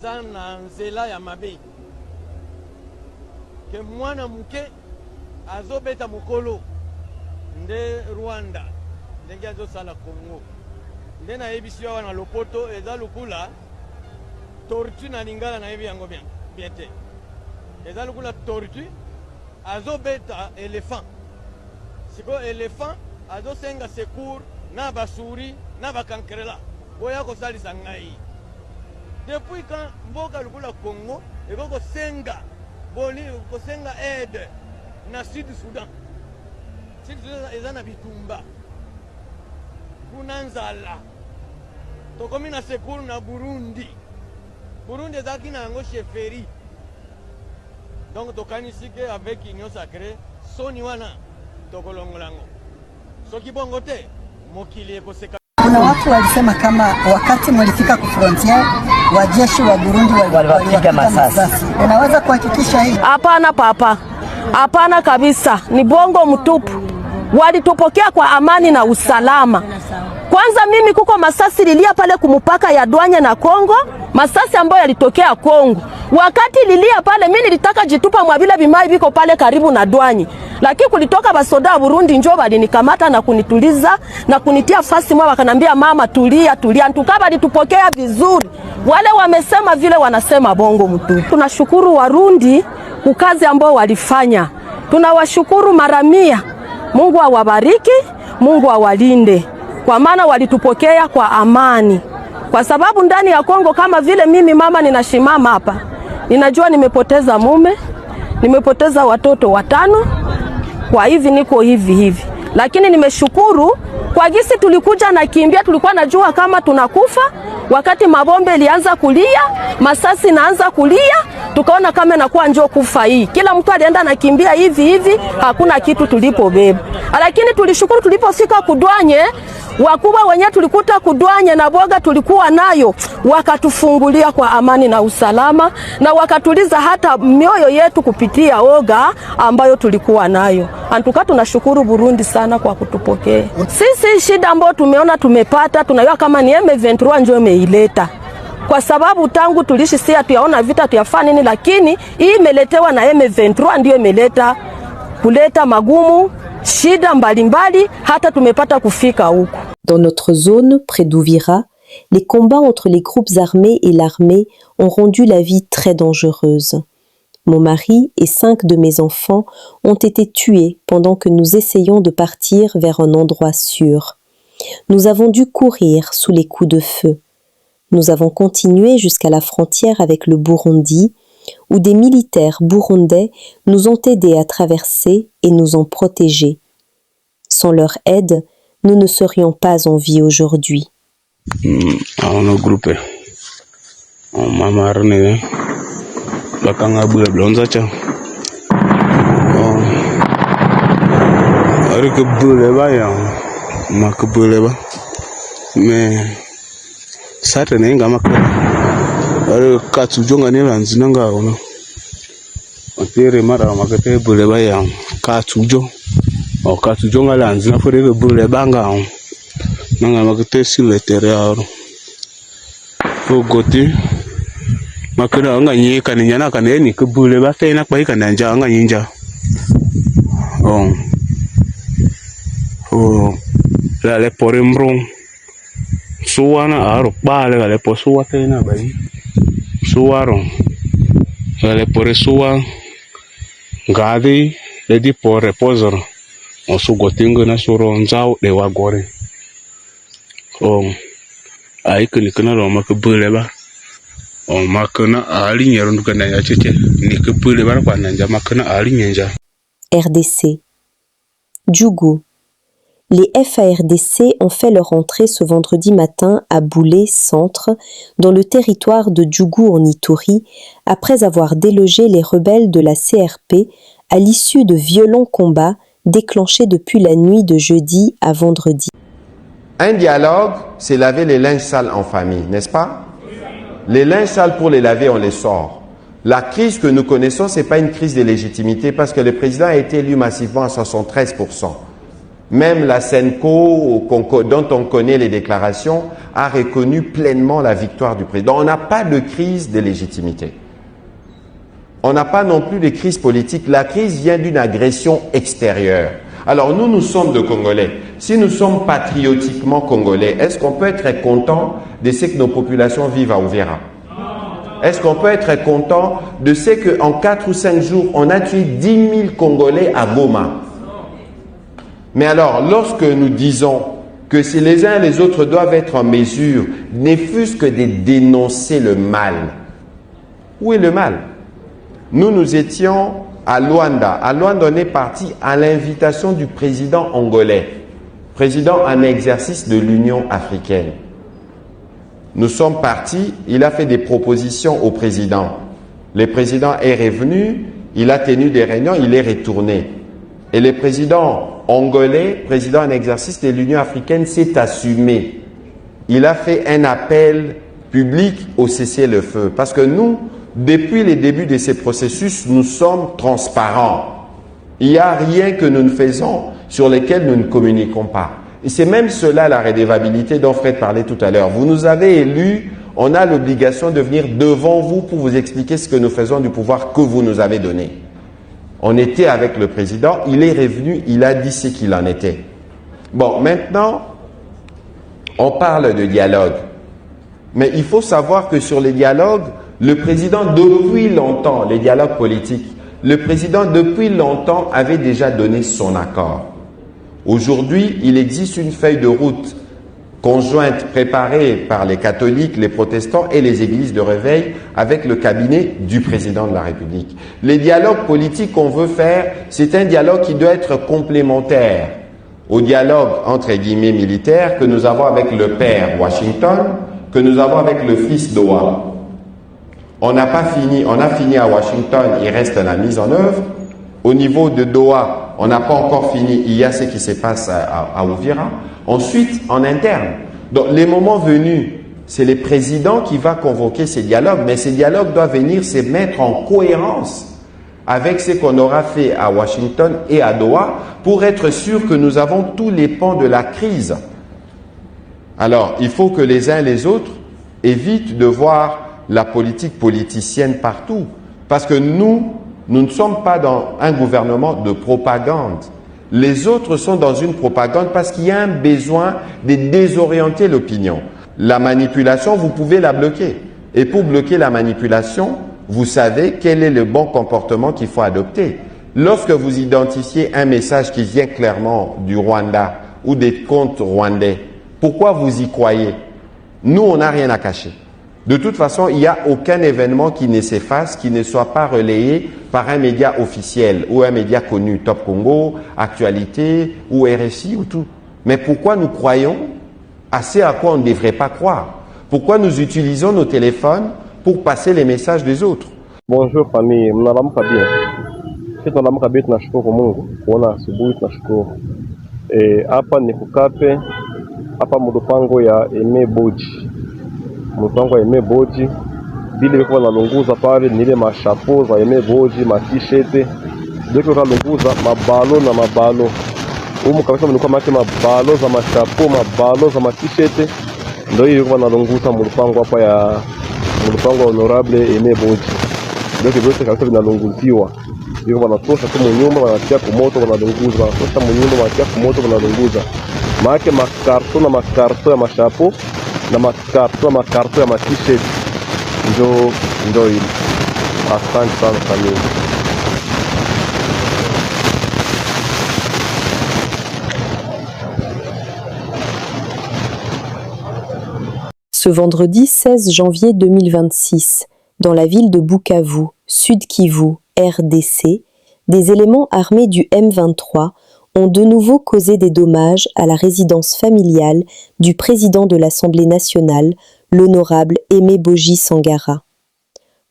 eza na nzela ya mabe ke mwana muke azobeta mukolo nde Rwanda ndenge azosala Congo nde nayebisi wana lopoto eza lukula tortue na lingala nayebi yango bien te eza lukula tortue azobeta éléphant siko éléphant azosenga secours na basuri na bakankerela boya kosalisa ngai depuis quand mboka lukula Congo ekoko senga boli kosenga aide na Sud Sudan eza na bitumba kuna nzala tokomi na secours na Burundi ezalaki na yango chefferie donc tokanisi ke avec union sacrée soni wana tokolongolango soki bongo te mokili ekoseka. Kuna watu walisema kama wakati mlifika ku frontier wajeshi wa Burundi waliwapiga masasi. Unaweza kuhakikisha hili? Hapana papa. Hapana kabisa. Ni bongo mtupu. Walitupokea kwa amani na usalama. Kwanza mimi kuko masasi lilia pale kumupaka ya Douane na Kongo, masasi ambayo yalitokea Kongo. Wakati lilia pale mimi nilitaka jitupa mwa vile bimai biko pale karibu na Douane. Lakini kulitoka basoda wa Burundi njoo walinikamata na kunituliza na kunitia fasi mwa wakanambia mama tulia. Ntukaba litupokea vizuri. Wale wamesema vile wanasema bongo mtu. Tunashukuru Warundi kukazi ambao walifanya. Tunawashukuru mara mia. Mungu awabariki, Mungu awalinde. Kwa maana walitupokea kwa amani. Kwa sababu ndani ya Kongo kama vile mimi mama ninashimama hapa. Ninajua nimepoteza mume, nimepoteza watoto 5. Kwa hivi niko hivi. Lakini nimeshukuru kwa gisi tulikuja na kimbia, tulikuwa najua kama tunakufa. Wakati mabombe ilianza kulia, masasi naanza kulia, tukaona kama nakuwa njoo kufa hii. Kila mtu alienda na kimbia hivi, hakuna kitu tulipobeba. Lakini tulishukuru tulipofika Kudwanye, wakubwa wenyewe tulikuta Kudwanye na boga tulikuwa nayo, wakatufungulia kwa amani na usalama na wakatuliza hata mioyo yetu kupitia oga ambayo tulikuwa nayo. Antuka tunashukuru Burundi sana kwa kutupokea. Sisi shida ambayo tumeona tumepata, tunajua kama ni M23 njoo imeileta. Kwa sababu tangu tulishi sia tuyaona vita tuyafanya nini, lakini hii imeletewa na M23 ndio imeleta kuleta magumu, shida mbalimbali hata tumepata kufika huko. Dans notre zone près d'Ouvira, les combats entre les groupes armés et l'armée ont rendu la vie très dangereuse. Mon mari et 5 de mes enfants ont été tués pendant que nous essayions de partir vers un endroit sûr. Nous avons dû courir sous les coups de feu. Nous avons continué jusqu'à la frontière avec le Burundi, où des militaires burundais nous ont aidés à traverser et nous ont protégés. Sans leur aide, nous ne serions pas en vie aujourd'hui. On groupe. On m'a marné. Bakanga bule blonza cha. Arike bule ba ya. Makbule ba. Mais sata nenga makla. Ari katsujonga ne lanzina nga ono. Atere mara makate bule ba ya. Katsujo. O katsujonga lanzina fore bule banga. Nanga makate siletere aro. Fogoti makana anga nyika ni nyana kana ni kubule ba tena kwa hika nanja anga nyinja. La le porembro suwana aro bale la le posuwa tena bai suwaro la le pore suwa ngadi le di pore pozoro o sugotingo na suro nzao de wagore ai kini kana ro makubule ba RDC. Djougou. Les FARDC ont fait leur entrée ce vendredi matin à Boulé, centre, dans le territoire de Djougou en Ituri, après avoir délogé les rebelles de la CRP à l'issue de violents combats déclenchés depuis la nuit de jeudi à vendredi. Un dialogue, c'est laver les linges sales en famille, n'est-ce pas? Les linges sales, pour les laver, on les sort. La crise que nous connaissons, ce n'est pas une crise de légitimité parce que le président a été élu massivement à 73%. Même la Senco, dont on connaît les déclarations, a reconnu pleinement la victoire du président. On n'a pas de crise de légitimité. On n'a pas non plus de crise politique. La crise vient d'une agression extérieure. Alors nous sommes des Congolais. Si nous sommes patriotiquement Congolais, est-ce qu'on peut être content de ce que nos populations vivent à Uvira? Est-ce qu'on peut être content de ce qu'en 4 ou 5 jours, on a tué 10 000 Congolais à Goma? Mais alors, lorsque nous disons que si les uns et les autres doivent être en mesure, ne fût-ce que de dénoncer le mal, où est le mal? Nous étions à Luanda. À Luanda, on est parti à l'invitation du président angolais, président en exercice de l'Union africaine. Nous sommes partis, il a fait des propositions au président. Le président est revenu, il a tenu des réunions, il est retourné. Et le président angolais, président en exercice de l'Union africaine, s'est assumé. Il a fait un appel public au cessez-le-feu. Parce que nous, depuis les débuts de ces processus, nous sommes transparents. Il n'y a rien que nous ne faisons sur lequel nous ne communiquons pas. Et c'est même cela la redevabilité dont Fred parlait tout à l'heure. Vous nous avez élus, on a l'obligation de venir devant vous pour vous expliquer ce que nous faisons du pouvoir que vous nous avez donné. On était avec le président, il est revenu, il a dit ce qu'il en était. Bon, maintenant, on parle de dialogue. Mais il faut savoir que sur les dialogues, le président, depuis longtemps, les dialogues politiques, le président, depuis longtemps, avait déjà donné son accord. Aujourd'hui, il existe une feuille de route conjointe préparée par les catholiques, les protestants et les églises de réveil avec le cabinet du président de la République. Les dialogues politiques qu'on veut faire, c'est un dialogue qui doit être complémentaire au dialogue entre guillemets militaire que nous avons avec le père Washington, que nous avons avec le fils Doha. On n'a pas fini, on a fini à Washington, il reste la mise en œuvre. Au niveau de Doha, on n'a pas encore fini, il y a ce qui se passe à Uvira. Ensuite, en interne. Donc, les moments venus, c'est le président qui va convoquer ces dialogues, mais ces dialogues doivent venir se mettre en cohérence avec ce qu'on aura fait à Washington et à Doha pour être sûr que nous avons tous les pans de la crise. Alors, il faut que les uns et les autres évitent de voir la politique politicienne partout. Parce que nous ne sommes pas dans un gouvernement de propagande. Les autres sont dans une propagande parce qu'il y a un besoin de désorienter l'opinion. La manipulation, vous pouvez la bloquer. Et pour bloquer la manipulation, vous savez quel est le bon comportement qu'il faut adopter. Lorsque vous identifiez un message qui vient clairement du Rwanda ou des comptes rwandais, pourquoi vous y croyez? Nous, on n'a rien à cacher. De toute façon, il n'y a aucun événement qui ne s'efface, qui ne soit pas relayé par un média officiel ou un média connu, Top Congo, Actualité ou RFI ou tout. Mais pourquoi nous croyons à ce à quoi on ne devrait pas croire? Pourquoi nous utilisons nos téléphones pour passer les messages des autres? Bonjour famille, mnalamuka bien. Sisi tunalamuka bien, tunashukuru Mungu kuona asubuhi, tunashukuru. Hapa ni Kukape, hapa mlupango ya Aime Boji. Mlupango ya Aime Boji, bili biko banalunguza pale ni ile mashapo za Aime Boji, matishete. Biko banalunguza mabalo na mabalo. Umu kabisa mlikuwa make mabalo za mashapo, mabalo za matishete. Ndio hiyo biko banalunguza mlupango hapa ya mlupango honorable Aime Boji. Ndio vyote kabisa vinalunguziwa. Hiyo wanatosha tu munyumba, wanatia kumoto, wanalunguza, wanatosha munyumba, wanatia kumoto, wanalunguza. Maake makarto ya mashapo na makarto ya t-shirt. Ndio hili. Asante sana famille. Ce vendredi 16 janvier 2026, dans la ville de Bukavu, Sud Kivu, RDC, des éléments armés du M23 ont de nouveau causé des dommages à la résidence familiale du président de l'Assemblée nationale, l'honorable Aimé Boji Sangara.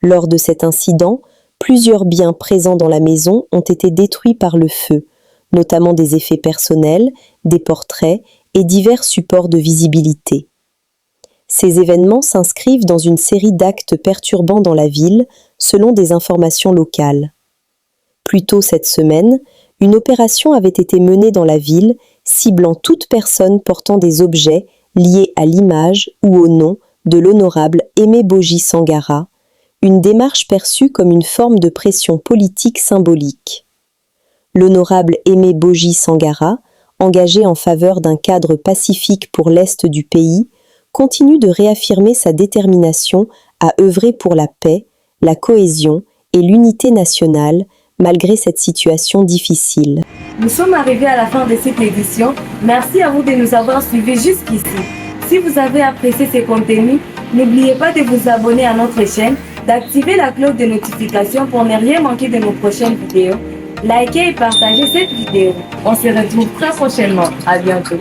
Lors de cet incident, plusieurs biens présents dans la maison ont été détruits par le feu, notamment des effets personnels, des portraits et divers supports de visibilité. Ces événements s'inscrivent dans une série d'actes perturbants dans la ville, selon des informations locales. Plus tôt cette semaine, une opération avait été menée dans la ville ciblant toute personne portant des objets liés à l'image ou au nom de l'honorable Aimé Boji Sangara, une démarche perçue comme une forme de pression politique symbolique. L'honorable Aimé Boji Sangara, engagé en faveur d'un cadre pacifique pour l'Est du pays, continue de réaffirmer sa détermination à œuvrer pour la paix, la cohésion et l'unité nationale, malgré cette situation difficile. Nous sommes arrivés à la fin de cette édition. Merci à vous de nous avoir suivis jusqu'ici. Si vous avez apprécié ces contenus, n'oubliez pas de vous abonner à notre chaîne, d'activer la cloche de notification pour ne rien manquer de nos prochaines vidéos. Likez et partagez cette vidéo. On se retrouve très prochainement. À bientôt.